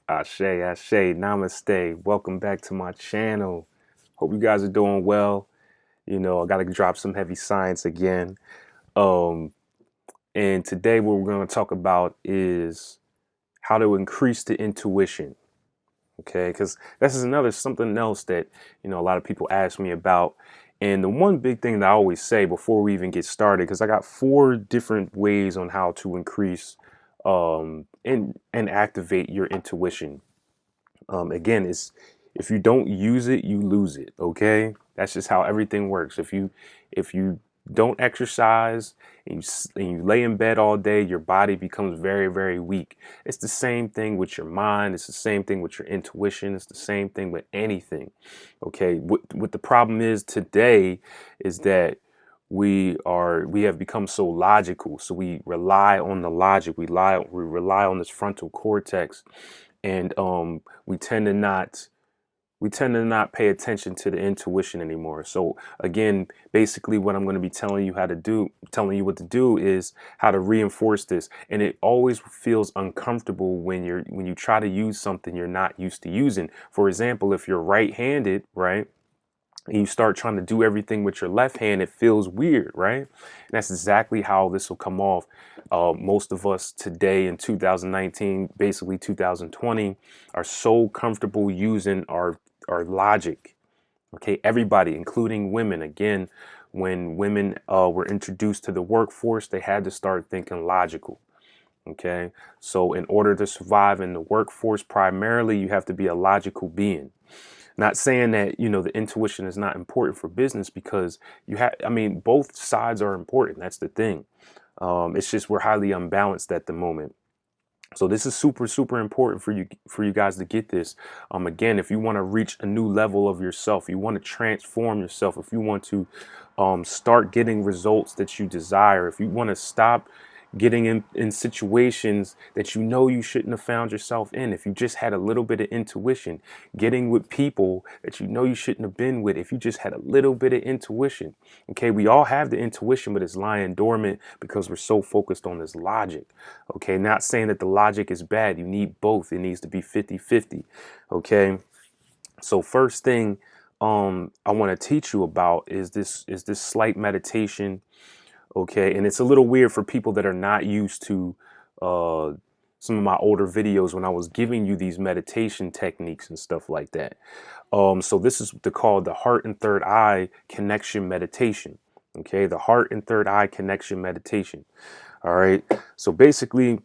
Ashe, Ashe, Namaste. Welcome back to my channel. Hope you guys are doing well. I got to drop some heavy science again. Um, and today what we're going to talk about is how to increase the intuition. Okay, because this is something else that, a lot of people ask me about. And the one big thing that I always say before we even get started, because I got four different ways on how to increase and activate your intuition. Again, it's if you don't use it, you lose it. Okay, that's just how everything works. If you don't exercise and you lay in bed all day, your body becomes very, very weak. It's the same thing with your mind. It's the same thing with your intuition. It's the same thing with anything. Okay, what the problem is today is that we have become so logical. So we rely on the logic. We rely on this frontal cortex, and we tend to not pay attention to the intuition anymore. So again, basically what I'm going to be telling you what to do is how to reinforce this. And it always feels uncomfortable when you try to use something you're not used to using. For example, if you're right-handed, right? And you start trying to do everything with your left hand, it feels weird, right? And that's exactly how this will come off. Most of us today in 2019, basically 2020, are so comfortable using our logic. Okay, everybody, including women. Again, when women were introduced to the workforce, they had to start thinking logical. Okay, so in order to survive in the workforce, primarily you have to be a logical being. Not saying that, the intuition is not important for business, because I mean, both sides are important. That's the thing. It's just we're highly unbalanced at the moment. So this is super, super important for you guys to get this. Again, if you want to reach a new level of yourself, you want to transform yourself, if you want to start getting results that you desire, if you want to stop getting in situations that you shouldn't have found yourself in, if you just had a little bit of intuition, getting with people that you shouldn't have been with, if you just had a little bit of intuition. Okay, we all have the intuition, but it's lying dormant because we're so focused on this logic. Okay, not saying that the logic is bad. You need both. It needs to be 50-50. Okay, so first thing I want to teach you about is this slight meditation. Okay, and it's a little weird for people that are not used to uh some of my older videos when I was giving you these meditation techniques and stuff like that. So this is called the heart and third eye connection meditation. Okay, the heart and third eye connection meditation. All right, so basically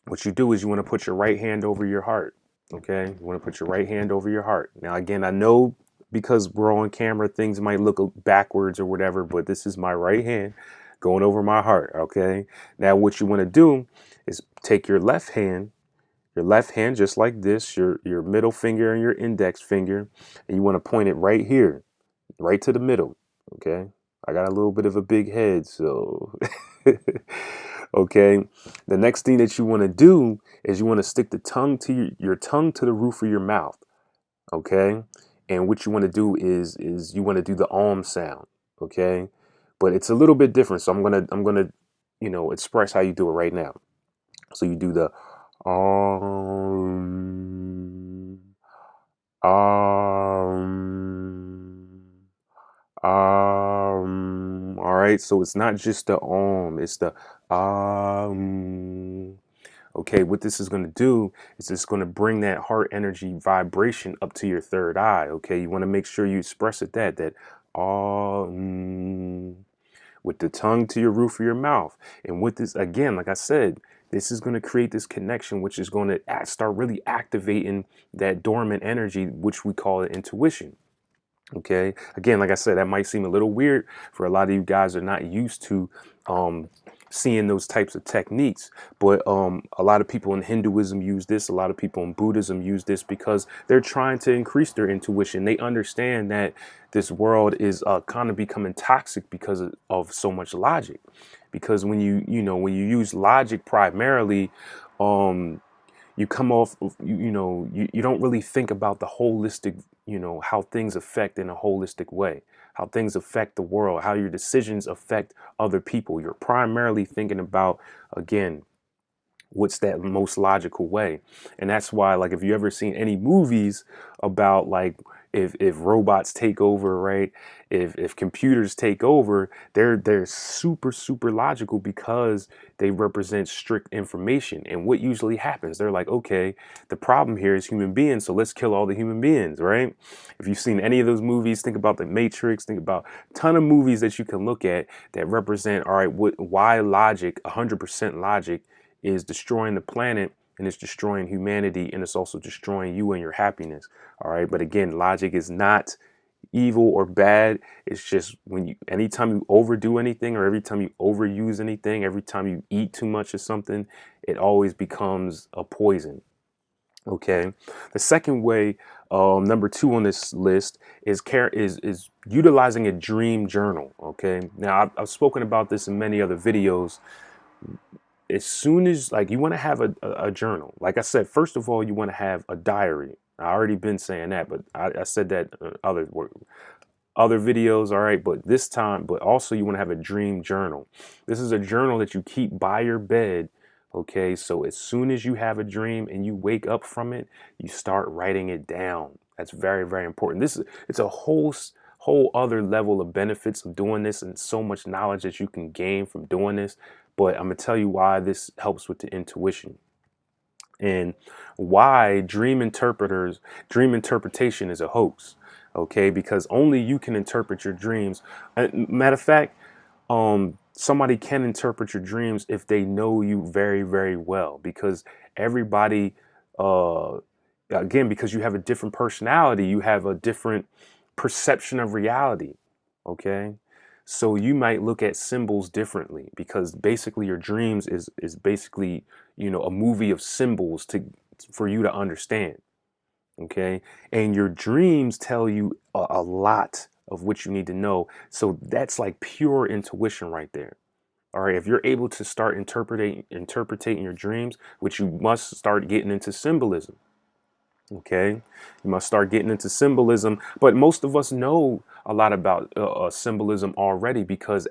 what you do is you want to put your right hand over your heart. Okay, you want to put your right hand over your heart. Now, again, I know because we're on camera, things might look backwards or whatever, but this is my right hand going over my heart. Okay, now what you want to do is take your left hand just like this, your middle finger and your index finger, and you want to point it right here, right to the middle. Okay, I got a little bit of a big head, so okay. The next thing that you want to do is you want to stick the tongue to your tongue to the roof of your mouth. Okay, and what you want to do is you want to do the sound. Okay, but it's a little bit different, so I'm gonna express how you do it right now. So you do the um all right, so it's not just the it's the okay. What this is going to do is it's going to bring that heart energy vibration up to your third eye. Okay, you want to make sure you express it that with the tongue to your roof of your mouth. And with this, again, like I said, this is going to create this connection, which is going to start really activating that dormant energy, which we call it intuition. Okay, again, like I said, that might seem a little weird for a lot of you guys who are not used to seeing those types of techniques, but a lot of people in Hinduism use this, a lot of people in Buddhism use this because they're trying to increase their intuition. They understand that this world is kind of becoming toxic because of so much logic. Because when you use logic primarily, um, you come off of, you don't really think about the holistic, how things affect in a holistic way, how things affect the world, how your decisions affect other people. You're primarily thinking about, again, what's that most logical way. And that's why, like, if you ever seen any movies about like if robots take over, right, if computers take over, they're super logical because they represent strict information. And what usually happens, they're like, okay, the problem here is human beings, so let's kill all the human beings, right? If you've seen any of those movies, think about the Matrix, think about a ton of movies that you can look at that represent, all right, why logic, 100% logic, is destroying the planet, and it's destroying humanity, and it's also destroying you and your happiness. All right. But again, logic is not evil or bad. It's just anytime you overdo anything, or every time you overuse anything, every time you eat too much of something, it always becomes a poison. Okay. The second way, number two on this list, is utilizing a dream journal. Okay. Now I've spoken about this in many other videos. As soon as, like, you want to have a journal, like I said, first of all, you want to have a diary. I already been saying that, but I said that other videos, all right, but this time, but also you want to have a dream journal. This is a journal that you keep by your bed. Okay, so as soon as you have a dream and you wake up from it, you start writing it down. That's very important. It's a whole other level of benefits of doing this, and so much knowledge that you can gain from doing this. But I'm gonna tell you why this helps with the intuition, and why dream interpretation is a hoax. Okay, because only you can interpret your dreams. Matter of fact, somebody can interpret your dreams if they know you very well, because everybody, uh again, because you have a different personality, you have a different perception of reality. Okay, so you might look at symbols differently, because basically your dreams is basically, a movie of symbols for you to understand. Okay, and your dreams tell you a lot of what you need to know. So that's like pure intuition right there. All right, if you're able to start interpreting your dreams, which you must start getting into symbolism. Okay, you must start getting into symbolism. But most of us know a lot about symbolism already, because,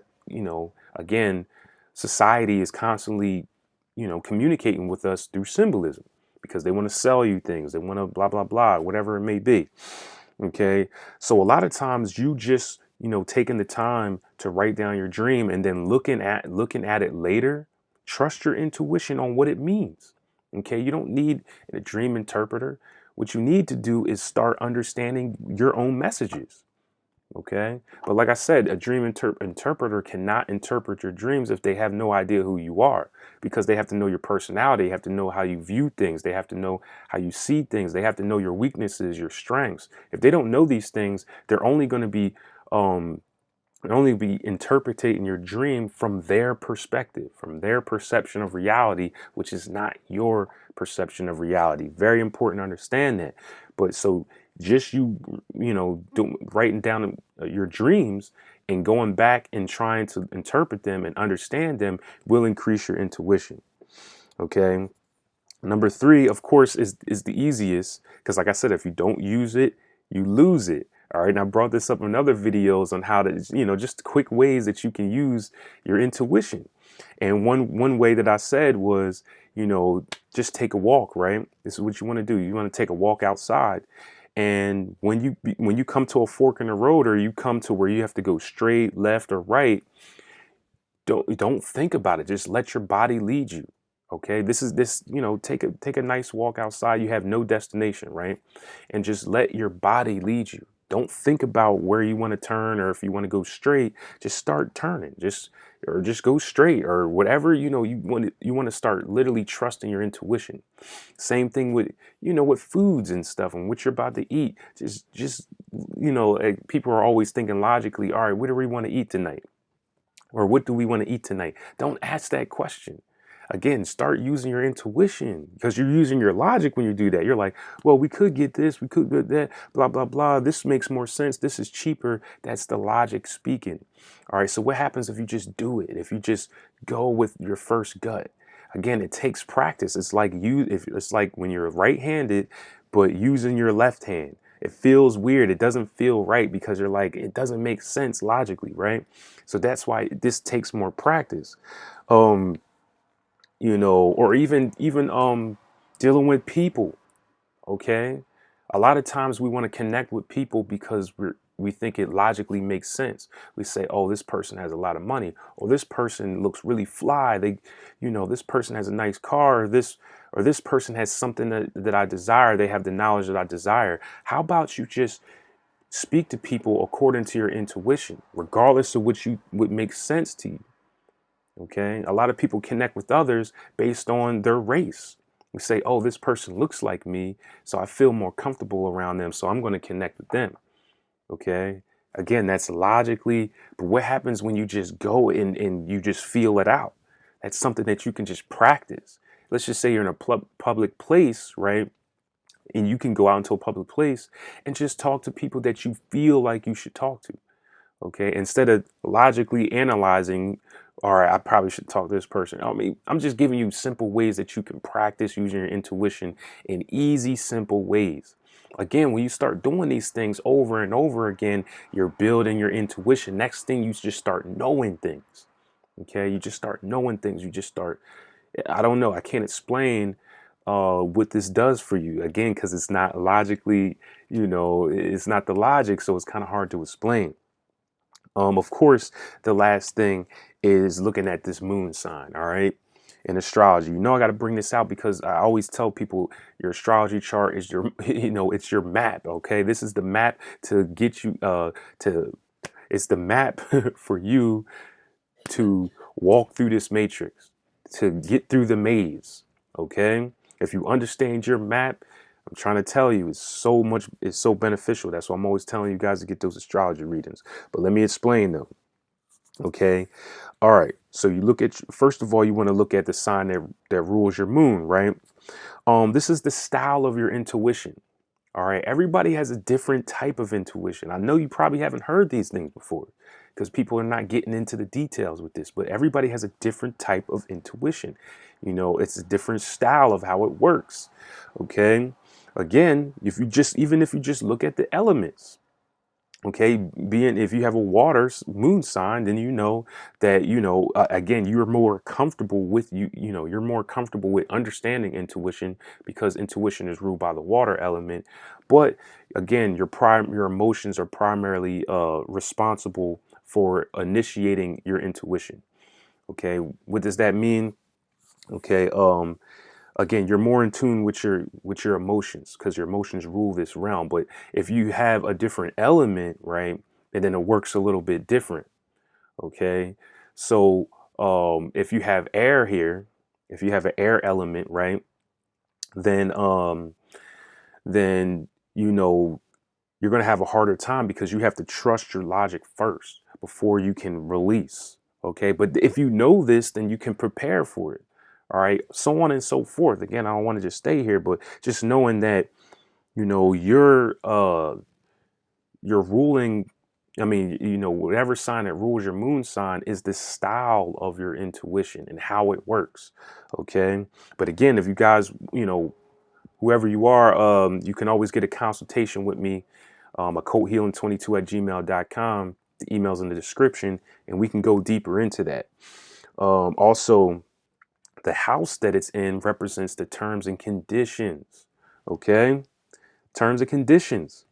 again, society is constantly, communicating with us through symbolism, because they want to sell you things. They want to blah, blah, blah, whatever it may be. Okay, so a lot of times you just, taking the time to write down your dream and then looking at it later, trust your intuition on what it means. Okay, you don't need a dream interpreter. What you need to do is start understanding your own messages. Okay, but like I said, a dream interpreter cannot interpret your dreams if they have no idea who you are, because they have to know your personality, they have to know how you view things, they have to know how you see things, they have to know your weaknesses, your strengths. If they don't know these things, they're only going to be um, interpreting your dream from their perspective, from their perception of reality, which is not your perception of reality. Very important to understand that. But so just writing down your dreams and going back and trying to interpret them and understand them will increase your intuition. Okay. Number three, of course, is the easiest, because like I said, if you don't use it, you lose it. All right. And I brought this up in other videos on how to, just quick ways that you can use your intuition. And one way that I said was, just take a walk, right? This is what you want to do. You want to take a walk outside. And when you come to a fork in the road, or you come to where you have to go straight, left, or right, don't think about it. Just let your body lead you. Okay, take a nice walk outside. You have no destination, right? And just let your body lead you. Don't think about where you want to turn, or if you want to go straight. Just start turning. Just go straight, or whatever, you want to start literally trusting your intuition. Same thing with, with foods and stuff, and what you're about to eat. Just like, people are always thinking logically. All right, what do we want to eat tonight? Or what do we want to eat tonight? Don't ask that question. Again, start using your intuition, because you're using your logic when you do that. You're like, well, we could get this, we could get that, blah, blah, blah. This makes more sense. This is cheaper. That's the logic speaking. All right. So what happens if you just do it? If you just go with your first gut? Again, it takes practice. It's like when you're right-handed, but using your left hand. It feels weird. It doesn't feel right, because you're like, it doesn't make sense logically, right? So that's why this takes more practice. Um, or even dealing with people. Okay. A lot of times we want to connect with people because we think it logically makes sense. We say, oh, this person has a lot of money, or this person looks really fly. This person has a nice car, or this person has something that I desire. They have the knowledge that I desire. How about you just speak to people according to your intuition, regardless of what makes sense to you? Okay. A lot of people connect with others based on their race. We say, oh, this person looks like me, so I feel more comfortable around them, so I'm going to connect with them. Okay. Again, that's logically, but what happens when you just go and you just feel it out? That's something that you can just practice. Let's just say you're in a public place, right? And you can go out into a public place and just talk to people that you feel like you should talk to. Okay, instead of logically analyzing, all right, I probably should talk to this person. I mean, I'm just giving you simple ways that you can practice using your intuition in easy, simple ways. Again, when you start doing these things over and over again, you're building your intuition. Next thing, you just start knowing things. Okay, you just start knowing things. You just start, I don't know, I can't explain what this does for you. Again, because it's not logically, it's not the logic, so it's kind of hard to explain. Of course, the last thing is looking at this moon sign, all right? In astrology, I got to bring this out because I always tell people your astrology chart is your, it's your map, okay? This is the map to get you it's the map for you to walk through this matrix, to get through the maze, okay? If you understand your map, I'm trying to tell you, it's so beneficial. That's why I'm always telling you guys to get those astrology readings. But let me explain them, okay? All right. So you first of all, you want to look at the sign that rules your moon, right? This is the style of your intuition. All right. Everybody has a different type of intuition. I know you probably haven't heard these things before because people are not getting into the details with this, but everybody has a different type of intuition. It's a different style of how it works. Okay. Again, even if you just look at the elements, okay, if you have a moon sign, then that again, you're more comfortable with you're more comfortable with understanding intuition because intuition is ruled by the water element. But again, your emotions are primarily responsible for initiating your intuition. Okay, what does that mean? Okay, again, you're more in tune with your emotions because your emotions rule this realm. But if you have a different element, right, and then it works a little bit different. Okay, so if you have air here, if you have an air element, right, then then you're going to have a harder time because you have to trust your logic first before you can release. Okay. But if you know this, then you can prepare for it. All right. So on and so forth. Again, I don't want to just stay here, but just knowing that, you're ruling. I mean, whatever sign that rules your moon sign is the style of your intuition and how it works. Okay. But again, if you guys, whoever you are, you can always get a consultation with me, occulthealing22@gmail.com. The email's in the description, and we can go deeper into that. Also, the house that it's in represents the terms and conditions. Okay? Terms and conditions.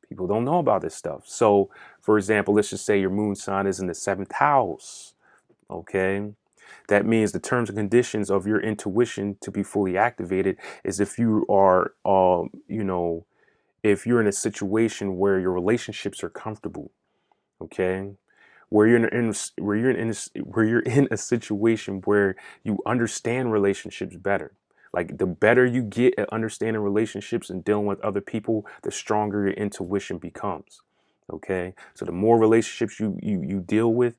People don't know about this stuff. So, for example, let's just say your moon sign is in the 7th house. Okay? That means the terms and conditions of your intuition to be fully activated is if you are, if you're in a situation where your relationships are comfortable, okay, where you're in a situation where you understand relationships better. Like the better you get at understanding relationships and dealing with other people, the stronger your intuition becomes. Okay, so the more relationships you deal with,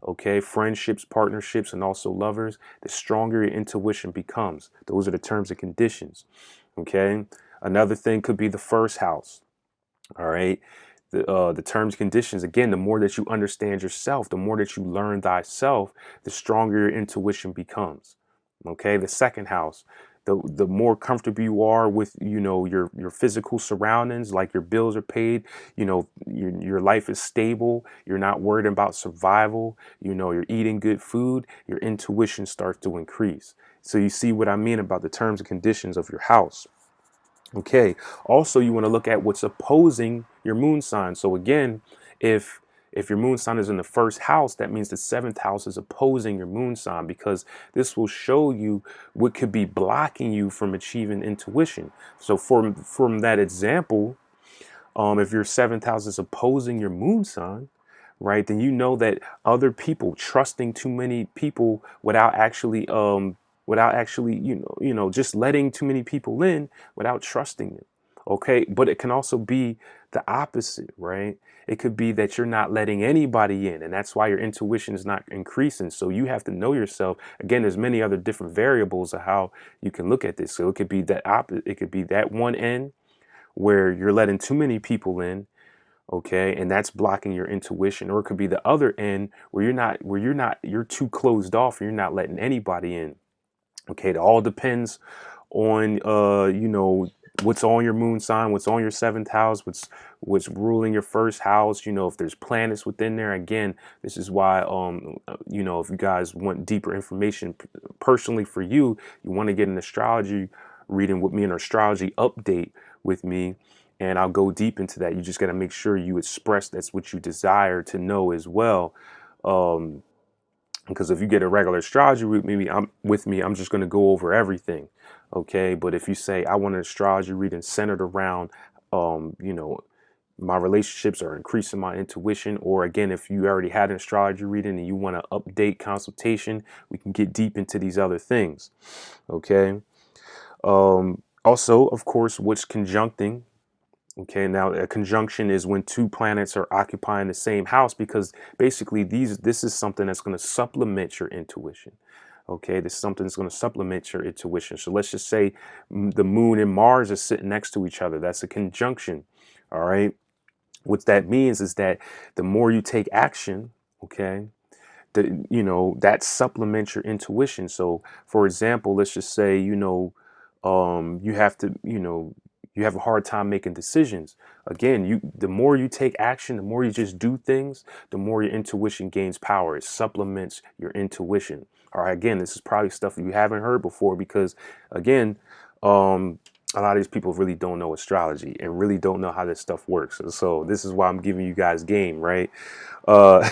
okay, friendships, partnerships, and also lovers, the stronger your intuition becomes. Those are the terms and conditions. Okay, another thing could be the 1st house. All right. The terms conditions, again, the more that you understand yourself, the more that you learn thyself, the stronger your intuition becomes. Okay. The 2nd house, the more comfortable you are with, your physical surroundings, like your bills are paid, your life is stable. You're not worried about survival. You're eating good food. Your intuition starts to increase. So you see what I mean about the terms and conditions of your house. Okay. Also, you want to look at what's opposing your moon sign. So again, if your moon sign is in the first house, that means the seventh house is opposing your moon sign, because this will show you what could be blocking you from achieving intuition. So from that example, if your seventh house is opposing your moon sign, right, then you know that other people, trusting too many people without actually, just letting too many people in without trusting them. Okay. But it can also be the opposite, right? It could be that you're not letting anybody in, and that's why your intuition is not increasing. So you have to know yourself. Again, there's many other different variables of how you can look at this. So it could be it could be that one end where you're letting too many people in, okay, and that's blocking your intuition. Or it could be the other end where you're too closed off and you're not letting anybody in. Okay, it all depends on what's on your moon sign, what's on your seventh house, what's ruling your first house. If there's planets within there. Again, this is why if you guys want deeper information personally for you, you want to get an astrology reading with me, an astrology update with me, and I'll go deep into that. You just got to make sure you express that's what you desire to know as well. Because if you get a regular astrology reading, I'm just going to go over everything. Okay. But if you say, I want an astrology reading centered around, my relationships are increasing my intuition, or again, if you already had an astrology reading and you want to update consultation, we can get deep into these other things. Okay. Also, of course, what's conjuncting. Okay, now a conjunction is when two planets are occupying the same house, because basically this is something that's going to supplement your intuition. Okay, this is something that's going to supplement your intuition. So let's just say the moon and Mars are sitting next to each other. That's a conjunction. All right. What that means is that the more you take action, okay, that supplements your intuition. So for example, let's just say, you have to, you have a hard time making decisions. Again, the more you take action, the more you just do things, the more your intuition gains power. It supplements your intuition. All right. Again, this is probably stuff that you haven't heard before, because again, a lot of these people really don't know astrology and really don't know how this stuff works. So this is why I'm giving you guys game, right? Uh,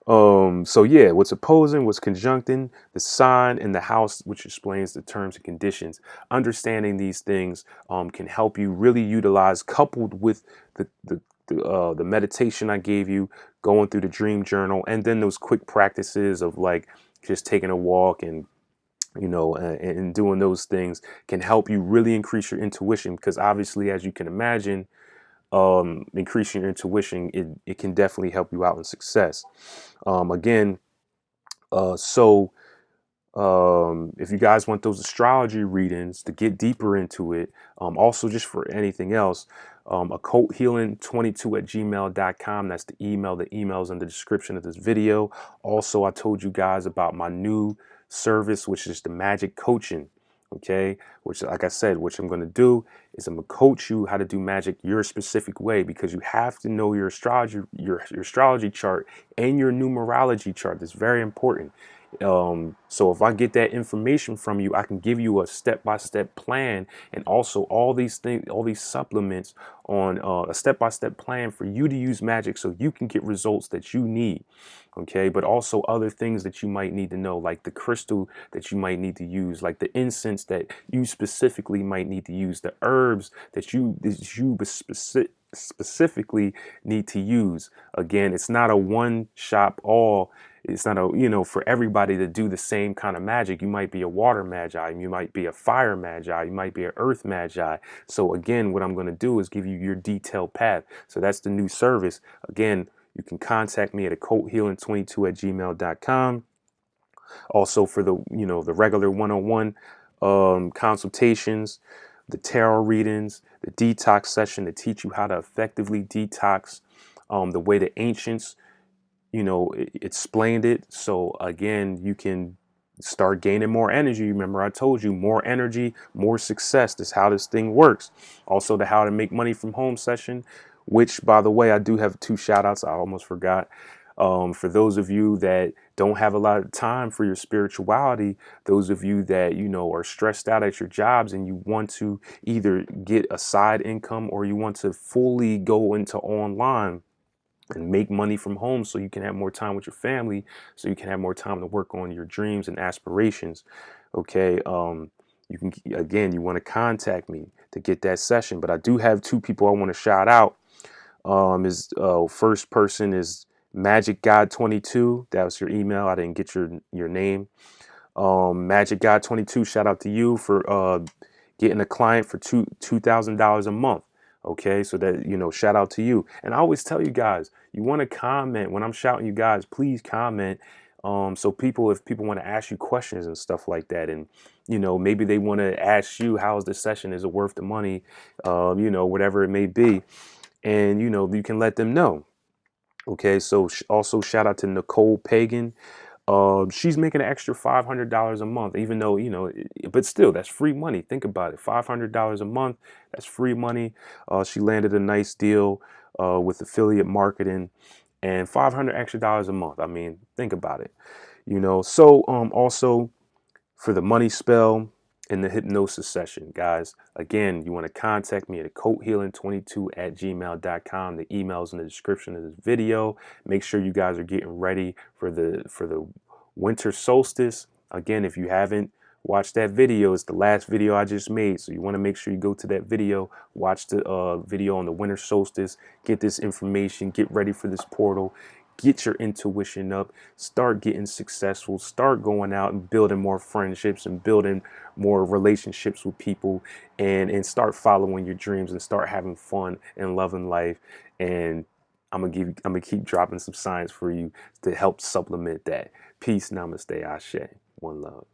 so yeah, what's opposing, what's conjuncting, the sign and the house, which explains the terms and conditions. Understanding these things can help you really utilize, coupled with the meditation I gave you, going through the dream journal, and then those quick practices of like just taking a walk and and doing those things can help you really increase your intuition, because obviously, as you can imagine, increasing your intuition, it can definitely help you out in success. Again, so if you guys want those astrology readings to get deeper into it, also just for anything else, occulthealing22@gmail.com. That's the email. The email's in the description of this video. Also, I told you guys about my new service, which is the magic coaching. Okay, which, like I said, what I'm going to do is I'm going to coach you how to do magic your specific way, because you have to know your astrology chart and your numerology chart. That's very important. So if I get that information from you, I can give you a step-by-step plan, and also all these things, all these supplements on a step-by-step plan for you to use magic so you can get results that you need. Okay, but also other things that you might need to know, like the crystal that you might need to use, like the incense that you specifically might need to use, the herbs that you specifically need to use. Again, it's not a one shop all. It's not for everybody to do the same kind of magic. You might be a water magi, you might be a fire magi, you might be an earth magi. So again, what I'm going to do is give you your detailed path. So that's the new service. Again, you can contact me at occulthealing22@gmail.com. Also for the regular one-on-one consultations, the tarot readings, the detox session to teach you how to effectively detox, the way the ancients, explained it. So again, you can start gaining more energy. Remember, I told you, more energy, more success. That's how this thing works. Also, the how to make money from home session, which, by the way, I do have 2 shout outs. I almost forgot. For those of you that don't have a lot of time for your spirituality, those of you that, you know, are stressed out at your jobs and you want to either get a side income or you want to fully go into online and make money from home so you can have more time with your family, so you can have more time to work on your dreams and aspirations. Okay. You can, again, you want to contact me to get that session, but I do have two people I want to shout out. Is first person is Magic God 22. That was your email. I didn't get your name. Magic God 22. Shout out to you for getting a client for $2,000 a month. Okay, so that, you know, shout out to you. And I always tell you guys, you want to comment when I'm shouting you guys, please comment. So people, if people want to ask you questions and stuff like that, and you know, maybe they want to ask you, how's the session? Is it worth the money? You know, whatever it may be, and you know, you can let them know. Okay, so also shout out to Nicole Pagan. She's making an extra $500 a month, even though, you know, but still, that's free money. Think about it. $500 a month, that's free money. She landed a nice deal with affiliate marketing and 500 extra dollars a month. I mean, think about it, you know. So also for the money spell and the hypnosis session, guys, again, you want to contact me at occulthealing22@gmail.com. The email's in the description of this video. Make sure you guys are getting ready for the winter solstice. Again, if you haven't watched that video, it's the last video I just made, so you want to make sure you go to that video, watch the video on the winter solstice, get this information, get ready for this portal, get your intuition up, start getting successful, start going out and building more friendships and building more relationships with people, and start following your dreams and start having fun and loving life. And I'm gonna keep dropping some science for you to help supplement that. Peace, namaste, ashe, one love.